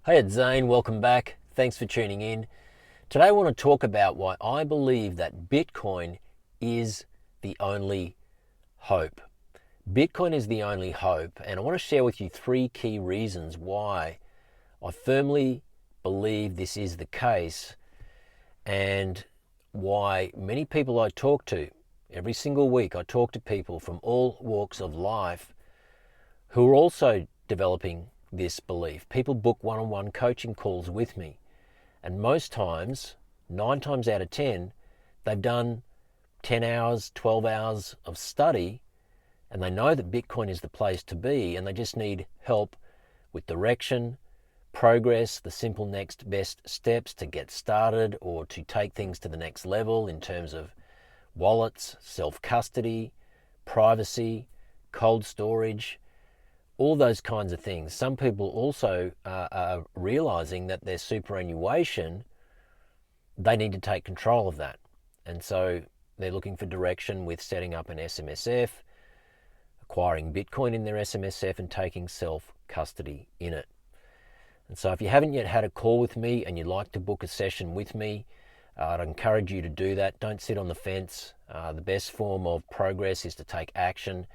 Hey, it's Zane. Welcome back. Thanks for tuning in. Today I want to talk about why I believe that Bitcoin is the only hope. Bitcoin is the only hope, and I want to share with you three key reasons why I firmly believe this is the case, and why many people I talk to, every single week I talk to people from all walks of life who are also developing this belief. People book one-on-one coaching calls with me, and most times, 9 times out of 10, they've done 10 hours, 12 hours of study, and they know that Bitcoin is the place to be, and they just need help with direction, progress, the simple next best steps to get started or to take things to the next level in terms of wallets, self-custody, privacy, cold storage, all those kinds of things. Some people also are realizing that their superannuation, they need to take control of that. And so they're looking for direction with setting up an SMSF, acquiring Bitcoin in their SMSF and taking self-custody in it. And so if you haven't yet had a call with me and you'd like to book a session with me, I'd encourage you to do that. Don't sit on the fence. The best form of progress is to take action,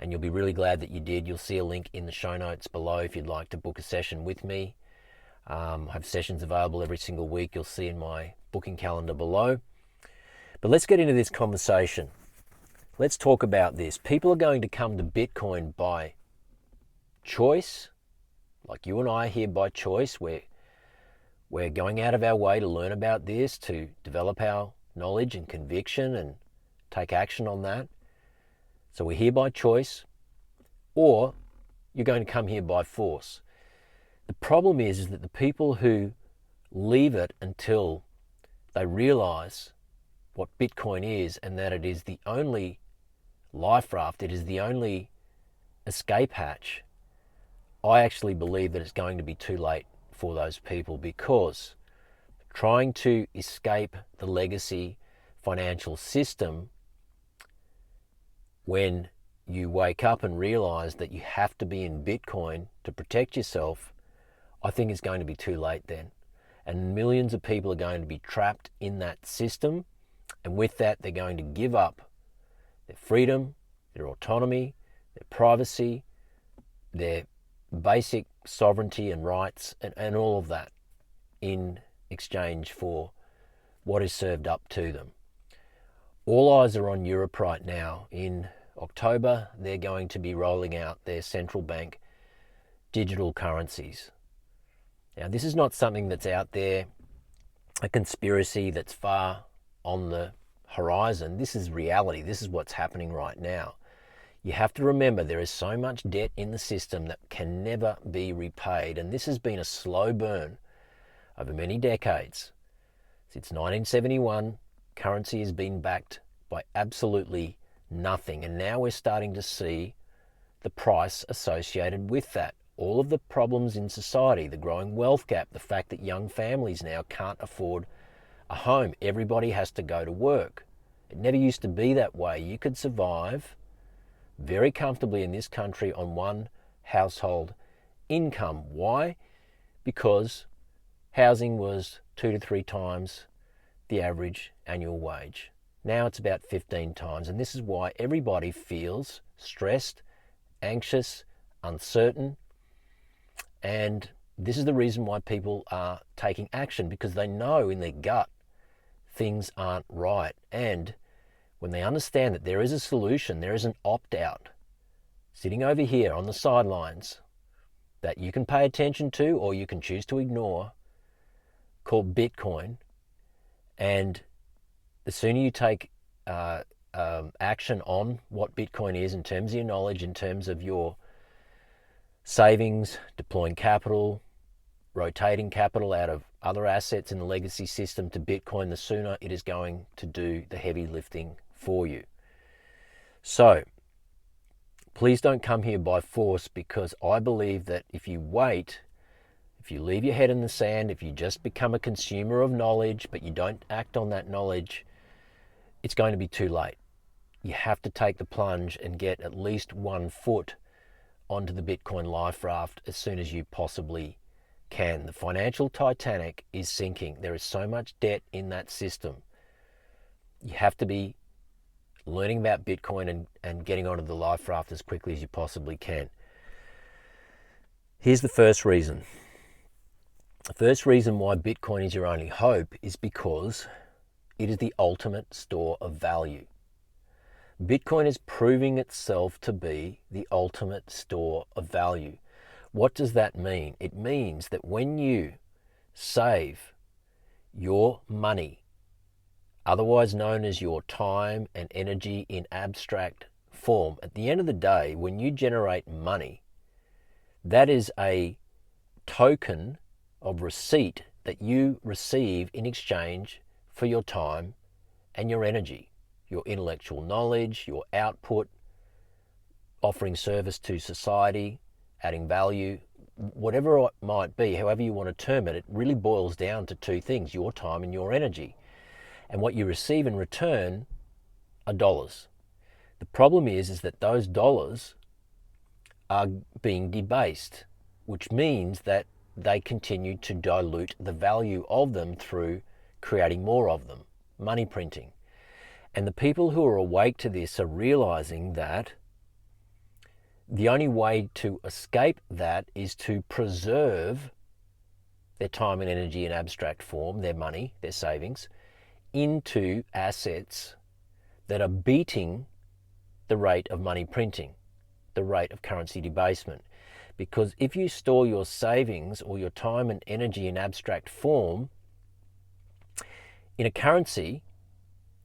and you'll be really glad that you did. You'll see a link in the show notes below if you'd like to book a session with me. I have sessions available every single week. You'll see in my booking calendar below. But let's get into this conversation. Let's talk about this. People are going to come to Bitcoin by choice, like you and I are here by choice. We're going out of our way to learn about this, to develop our knowledge and conviction and take action on that. So we're here by choice, or you're going to come here by force. The problem is that the people who leave it until they realize what Bitcoin is and that it is the only life-raft, it is the only escape hatch, I actually believe that it's going to be too late for those people, because trying to escape the legacy financial system when you wake up and realize that you have to be in Bitcoin to protect yourself, I think it's going to be too late then. And millions of people are going to be trapped in that system. And with that, they're going to give up their freedom, their autonomy, their privacy, their basic sovereignty and rights, and all of that in exchange for what is served up to them. All eyes are on Europe right now. In October, they're going to be rolling out their central bank digital currencies. Now, this is not something that's out there, a conspiracy that's far on the horizon. This is reality. This is what's happening right now. You have to remember there is so much debt in the system that can never be repaid, and this has been a slow burn over many decades. Since 1971, currency has been backed by absolutely nothing, and now we're starting to see the price associated with that. All of the problems in society, the growing wealth gap, the fact that young families now can't afford a home. Everybody has to go to work. It never used to be that way. You could survive very comfortably in this country on one household income. Why? Because housing was 2 to 3 times the average annual wage. Now it's about 15 times, and this is why everybody feels stressed, anxious, uncertain, and this is the reason why people are taking action, because they know in their gut things aren't right. And when they understand that there is a solution, there is an opt-out sitting over here on the sidelines that you can pay attention to or you can choose to ignore, called Bitcoin, and the sooner you take action on what Bitcoin is in terms of your knowledge, in terms of your savings, deploying capital, rotating capital out of other assets in the legacy system to Bitcoin, the sooner it is going to do the heavy lifting for you. So please don't come here by force, because I believe that if you wait, if you leave your head in the sand, if you just become a consumer of knowledge but you don't act on that knowledge, it's going to be too late. You have to take the plunge and get at least 1 foot onto the Bitcoin life raft as soon as you possibly can. The financial Titanic is sinking. There is so much debt in that system. You have to be learning about Bitcoin and getting onto the life-raft as quickly as you possibly can. Here's the first reason. The first reason why Bitcoin is your only hope is because it is the ultimate store of value. Bitcoin is proving itself to be the ultimate store of value. What does that mean? It means that when you save your money, otherwise known as your time and energy in abstract form, at the end of the day, when you generate money, that is a token of receipt that you receive in exchange for your time and your energy, your intellectual knowledge, your output, offering service to society, adding value, whatever it might be, however you want to term it, it really boils down to two things, your time and your energy. And what you receive in return are dollars. The problem is that those dollars are being debased, which means that they continue to dilute the value of them through creating more of them, money printing. And the people who are awake to this are realizing that the only way to escape that is to preserve their time and energy in abstract form, their money, their savings, into assets that are beating the rate of money printing, the rate of currency debasement. Because if you store your savings or your time and energy in abstract form in a currency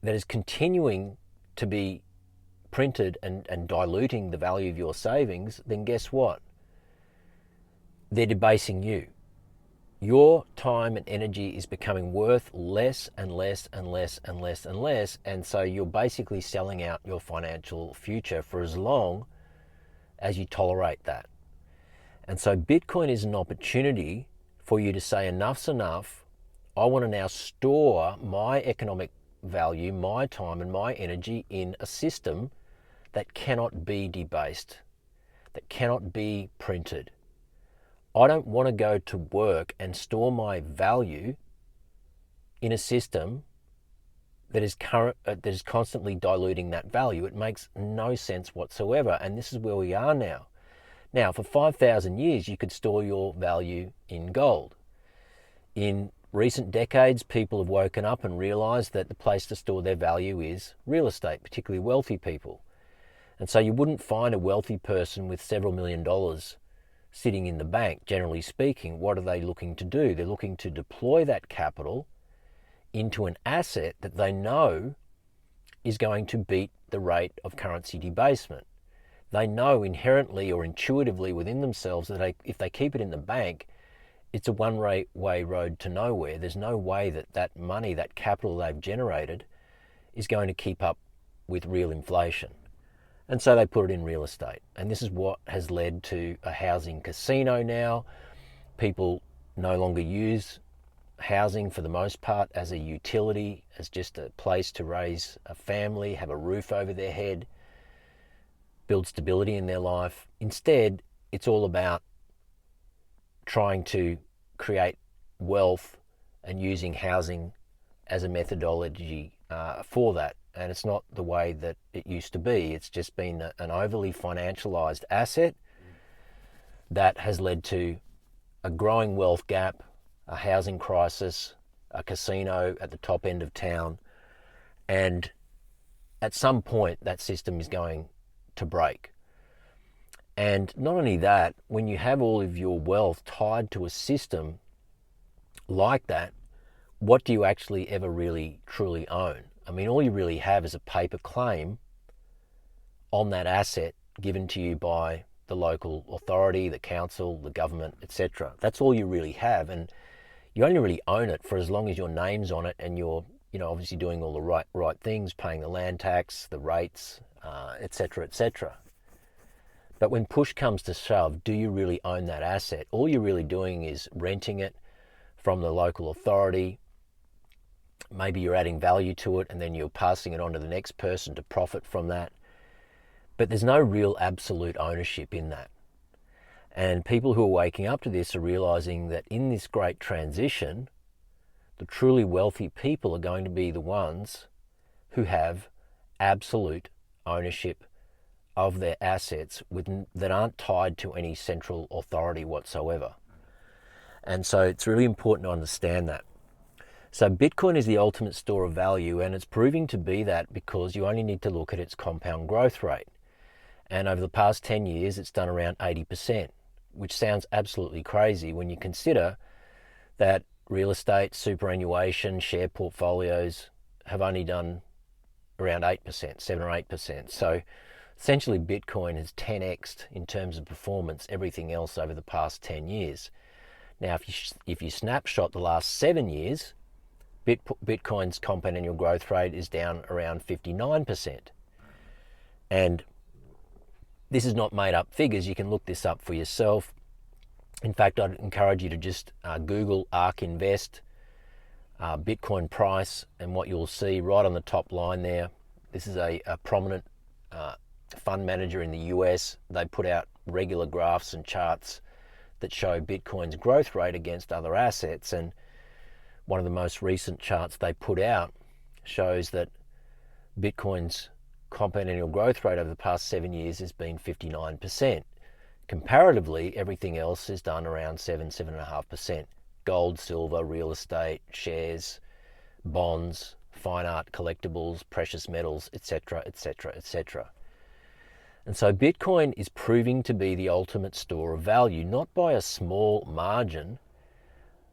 that is continuing to be printed and diluting the value of your savings, then guess what? They're debasing you. Your time and energy is becoming worth less and less and less and less and less, and so you're basically selling out your financial future for as long as you tolerate that. And so Bitcoin is an opportunity for you to say enough's enough. I want to now store my economic value, my time and my energy in a system that cannot be debased, that cannot be printed. I don't want to go to work and store my value in a system that is constantly diluting that value. It makes no sense whatsoever, and this is where we are now. Now, for 5,000 years, you could store your value in gold. In recent decades, people have woken up and realized that the place to store their value is real estate, particularly wealthy people. And so you wouldn't find a wealthy person with several $1 million sitting in the bank, generally speaking. What are they looking to do? They're looking to deploy that capital into an asset that they know is going to beat the rate of currency debasement. They know inherently or intuitively within themselves that if they keep it in the bank, it's a one-way road to nowhere. There's no way that that money, that capital they've generated, is going to keep up with real inflation. And so they put it in real estate. And this is what has led to a housing casino now. People no longer use housing for the most part as a utility, as just a place to raise a family, have a roof over their head, build stability in their life. Instead, it's all about trying to create wealth and using housing as a methodology for that. And it's not the way that it used to be. It's just been an overly financialized asset that has led to a growing wealth gap, a housing crisis, a casino at the top end of town. And at some point, that system is going to break. And not only that, when you have all of your wealth tied to a system like that, what do you actually ever really truly own? I mean, all you really have is a paper claim on that asset given to you by the local authority, the council, the government, etc. That's all you really have, and you only really own it for as long as your name's on it and you're, obviously doing all the right things, paying the land tax, the rates, etc., etc. But when push comes to shove, do you really own that asset? All you're really doing is renting it from the local authority. Maybe you're adding value to it and then you're passing it on to the next person to profit from that. But there's no real absolute ownership in that. And people who are waking up to this are realizing that in this great transition, the truly wealthy people are going to be the ones who have absolute ownership of their assets that aren't tied to any central authority whatsoever. And so it's really important to understand that. So Bitcoin is the ultimate store of value, and it's proving to be that because you only need to look at its compound growth rate. And over the past 10 years, it's done around 80%, which sounds absolutely crazy when you consider that real estate, superannuation, share portfolios have only done around 8%, 7 or 8%. So essentially Bitcoin has 10x'd in terms of performance everything else over the past 10 years. Now, if you snapshot the last 7 years, Bitcoin's compound annual growth rate is down around 59%. And this is not made up figures. You can look this up for yourself. In fact, I'd encourage you to just Google ARK Invest, Bitcoin price, and what you'll see right on the top line there. This is a prominent fund manager in the US. They put out regular graphs and charts that show Bitcoin's growth rate against other assets. And one of the most recent charts they put out shows that Bitcoin's compound annual growth rate over the past 7 years has been 59%. Comparatively, everything else is done around 7.5%. Gold, silver, real estate, shares, bonds, fine art, collectibles, precious metals, etc., etc., etc. And so Bitcoin is proving to be the ultimate store of value, not by a small margin,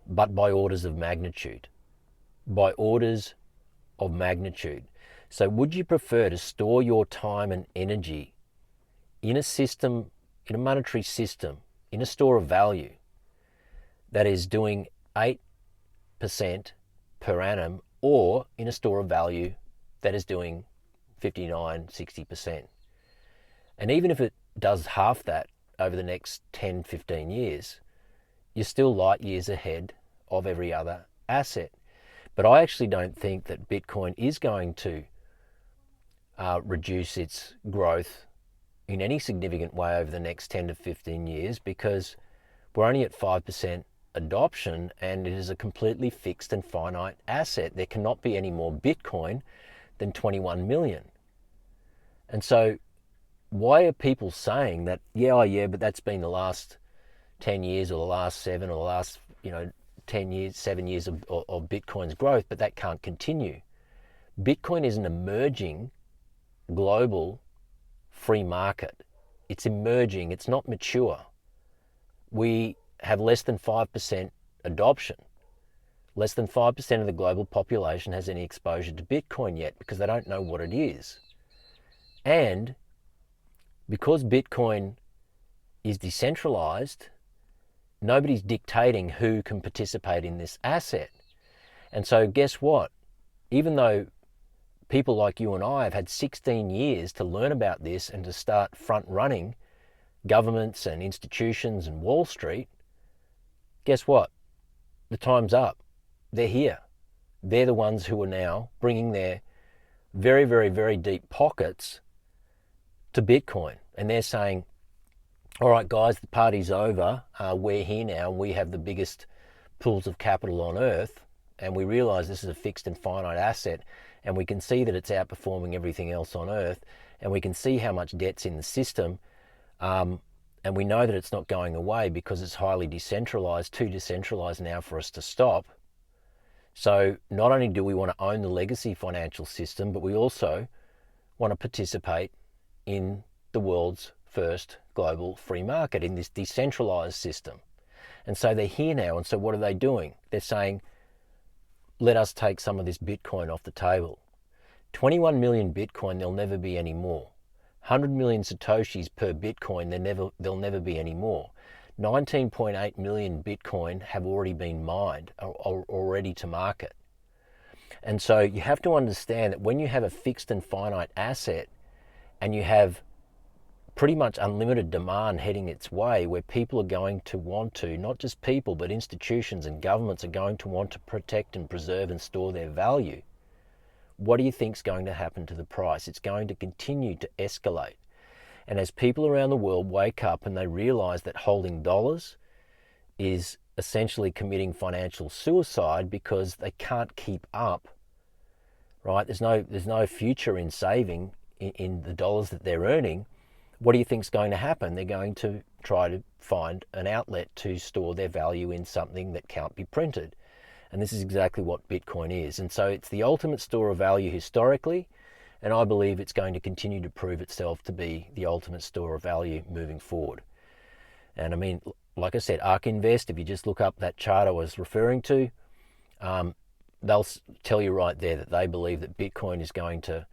but by orders of magnitude. By orders of magnitude. So would you prefer to store your time and energy in a system, in a monetary system, in a store of value that is doing 8% per annum, or in a store of value that is doing 59, 60%? And even if it does half that over the next 10, 15 years, you're still light years ahead of every other asset. But I actually don't think that Bitcoin is going to reduce its growth in any significant way over the next 10 to 15 years, because we're only at 5% adoption, and it is a completely fixed and finite asset. There cannot be any more Bitcoin than 21 million. And so why are people saying that, but that's been the last 10 years or the last 7 or the last 10 years, 7 years of Bitcoin's growth, but that can't continue? Bitcoin is an emerging global free market. It's emerging, it's not mature. We have less than 5% adoption. Less than 5% of the global population has any exposure to Bitcoin yet because they don't know what it is. And because Bitcoin is decentralized, nobody's dictating who can participate in this asset. And so guess what? Even though people like you and I have had 16 years to learn about this and to start front-running governments and institutions and Wall Street, guess what? The time's up. They're here. They're the ones who are now bringing their very, very, very deep pockets to Bitcoin. And they're saying, all right, guys, the party's over. We're here now. We have the biggest pools of capital on earth. And we realize this is a fixed and finite asset. And we can see that it's outperforming everything else on earth. And we can see how much debt's in the system. And we know that it's not going away because it's highly decentralized, too decentralized now for us to stop. So not only do we want to own the legacy financial system, but we also want to participate in the world's first global free market, in this decentralized system. And so they're here now. And so what are they doing? They're saying, let us take some of this Bitcoin off the table. 21 million Bitcoin, there'll never be any more. 100 million Satoshis per Bitcoin, there'll never be any more. 19.8 million Bitcoin have already been mined, or ready to market. And so you have to understand that when you have a fixed and finite asset and you have pretty much unlimited demand heading its way, where people are going to want to, not just people, but institutions and governments are going to want to protect and preserve and store their value, what do you think is going to happen to the price? It's going to continue to escalate. And as people around the world wake up and they realize that holding dollars is essentially committing financial suicide because they can't keep up, right? There's no future in saving in the dollars that they're earning. What do you think is going to happen? They're going to try to find an outlet to store their value in something that can't be printed. And this is exactly what Bitcoin is. And so it's the ultimate store of value historically, and I believe it's going to continue to prove itself to be the ultimate store of value moving forward. And I mean, like I said, ARK Invest, if you just look up that chart I was referring to, they'll tell you right there that they believe that Bitcoin is going to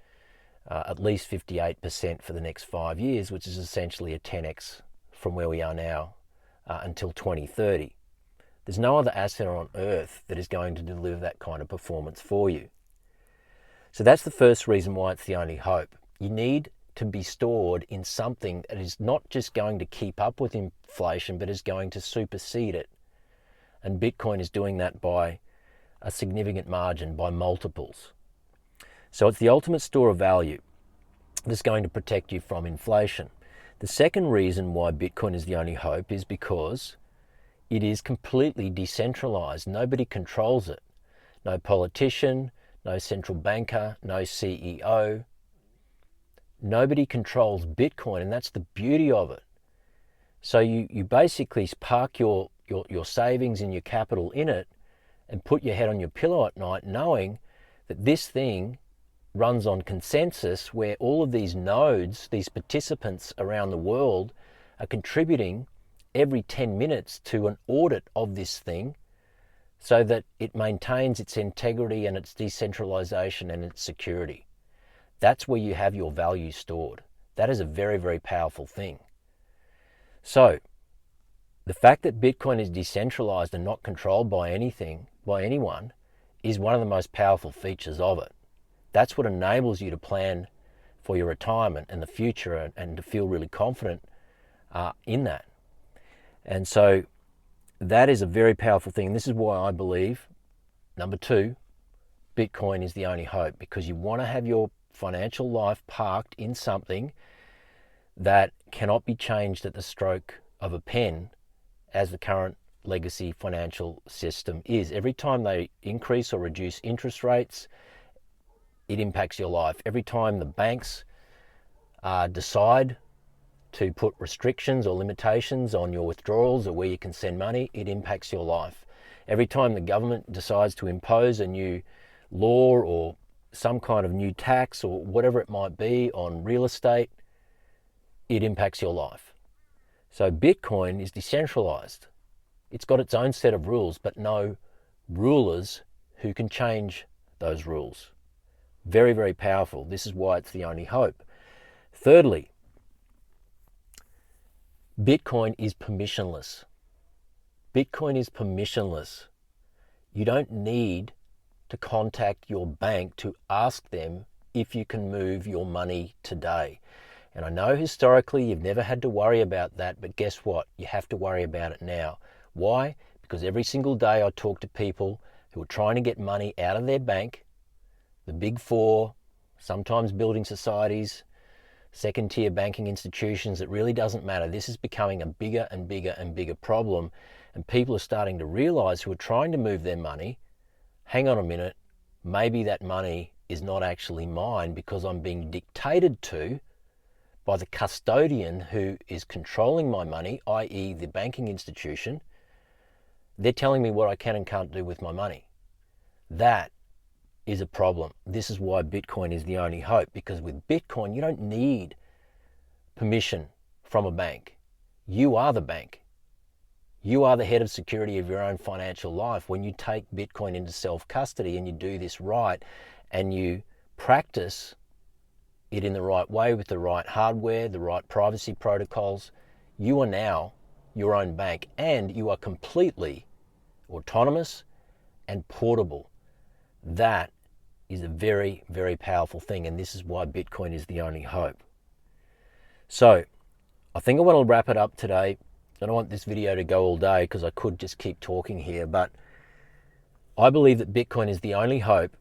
at least 58% for the next 5 years, which is essentially a 10x from where we are now until 2030. There's no other asset on earth that is going to deliver that kind of performance for you. So that's the first reason why it's the only hope. You need to be stored in something that is not just going to keep up with inflation, but is going to supersede it. And Bitcoin is doing that by a significant margin, by multiples. So it's the ultimate store of value that's going to protect you from inflation. The second reason why Bitcoin is the only hope is because it is completely decentralized. Nobody controls it. No politician, no central banker, no CEO. Nobody controls Bitcoin, and that's the beauty of it. So you basically park your savings and your capital in it and put your head on your pillow at night knowing that this thing runs on consensus, where all of these nodes, these participants around the world, are contributing every 10 minutes to an audit of this thing so that it maintains its integrity and its decentralization and its security. That's where you have your value stored. That is a very, very powerful thing. So the fact that Bitcoin is decentralized and not controlled by anyone, is one of the most powerful features of it. That's what enables you to plan for your retirement and the future, and to feel really confident in that. And so that is a very powerful thing. This is why I believe, number two, Bitcoin is the only hope, because you want to have your financial life parked in something that cannot be changed at the stroke of a pen, as the current legacy financial system is. Every time they increase or reduce interest rates, it impacts your life. Every time the banks decide to put restrictions or limitations on your withdrawals or where you can send money, it impacts your life. Every time the government decides to impose a new law or some kind of new tax or whatever it might be on real estate, it impacts your life. So Bitcoin is decentralized. It's got its own set of rules, but no rulers who can change those rules. Very, very powerful. This is why it's the only hope. Thirdly, Bitcoin is permissionless. Bitcoin is permissionless. You don't need to contact your bank to ask them if you can move your money today. And I know historically you've never had to worry about that, but guess what? You have to worry about it now. Why? Because every single day I talk to people who are trying to get money out of their bank, the big four, sometimes building societies, second tier banking institutions. It really doesn't matter. This is becoming a bigger and bigger and bigger problem, and people are starting to realize, who are trying to move their money, hang on a minute, maybe that money is not actually mine because I'm being dictated to by the custodian who is controlling my money, i.e. the banking institution. They're telling me what I can and can't do with my money. That is a problem. This is why Bitcoin is the only hope, because with Bitcoin, you don't need permission from a bank. You are the bank. You are the head of security of your own financial life. When you take Bitcoin into self-custody and you do this right, and you practice it in the right way with the right hardware, the right privacy protocols, you are now your own bank, and you are completely autonomous and portable. That is a very, very powerful thing, and this is why Bitcoin is the only hope. So I think I want to wrap it up today. I don't want this video to go all day because I could just keep talking here, but I believe that Bitcoin is the only hope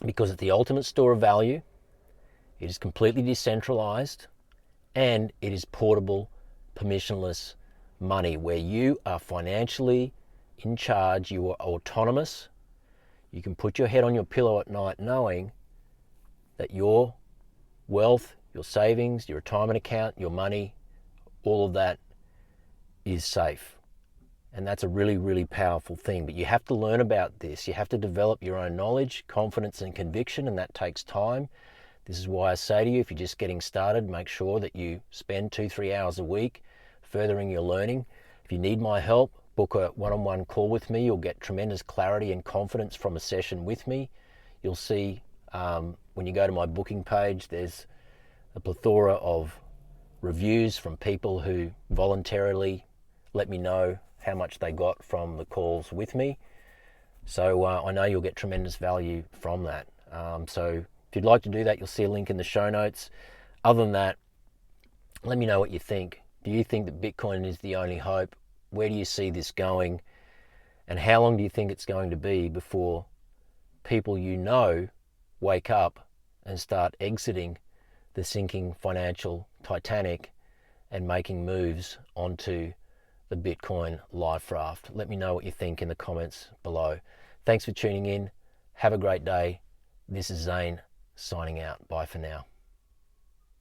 because it's the ultimate store of value. It is completely decentralized, and it is portable, permissionless money where you are financially in charge, you are autonomous. You can put your head on your pillow at night knowing that your wealth, your savings, your retirement account, your money, all of that is safe. And that's a really, really powerful thing. But you have to learn about this. You have to develop your own knowledge, confidence, and conviction, and that takes time. This is why I say to you, if you're just getting started, make sure that you spend 2-3 hours a week furthering your learning. If you need my help, book a one-on-one call with me. You'll get tremendous clarity and confidence from a session with me. You'll see when you go to my booking page, there's a plethora of reviews from people who voluntarily let me know how much they got from the calls with me. So I know you'll get tremendous value from that. So if you'd like to do that, you'll see a link in the show notes. Other than that, let me know what you think. Do you think that Bitcoin is the only hope? Where do you see this going? And how long do you think it's going to be before people you know wake up and start exiting the sinking financial Titanic and making moves onto the Bitcoin life-raft? Let me know what you think in the comments below. Thanks for tuning in. Have a great day. This is Zane signing out. Bye for now.